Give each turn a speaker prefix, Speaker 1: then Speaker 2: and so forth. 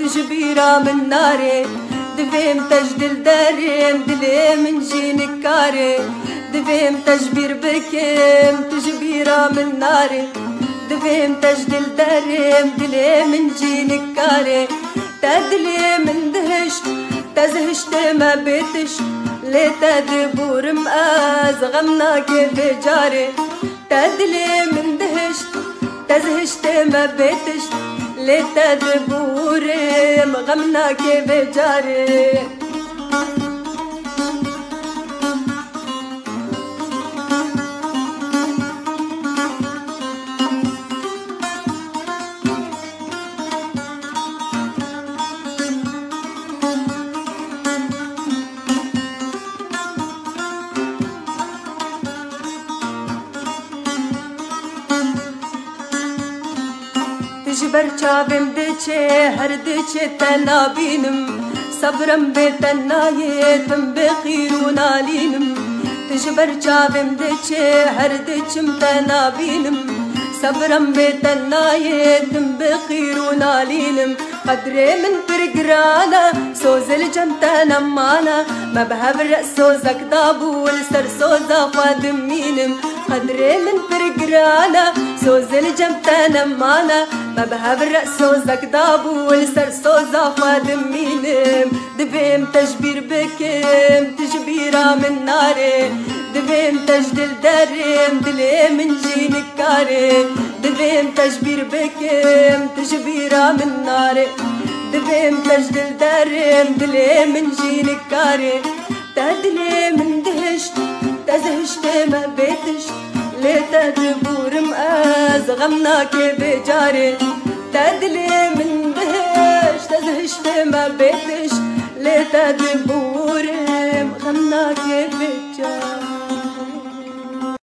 Speaker 1: تجبيرة من ناري دفيم تجدل داريم دلي من جينك كاري دفيم تجبير بكيم تجبيرة من ناري دفيم تجدل داريم دلي من جينك كاري تدلي من دهشت تزهشت ما بيتش لي تدبور مقاز غمنا كيف جاري تدلي من دهشت تزهشت ما بيتش لي تدبور غمنا كيف جاري جبر çavim diçe her diçe tenabinim sabrım betennayetim bekirun alinim tecber çavim diçe her diçim tenabinim sabrım betennayetim bekirun alinim قدري من برقرانا سوز الجمتانا معنا ما بهبرق سوزك دابول سر سوزا فادم مينم قدري من برقرانا سوز الجمتانا معنا ما بهبرق سوزك دابول سر سوزا فادم مينم دفيم تجبير بكيم تجبيرة من ناري دفيم تجدل داريم دلي من جينك كاري دفيم تجبير بكيم تجبيرة من ناري دفيم تجدل داريم دلي من جينك كاري تدلي من دهشت تزهشت ما بيتش لي تدبور مقاز غمنا كيف جاري تدلي من دهشت تزهشت ما بيتش لي تدبور غمنا كيف جاري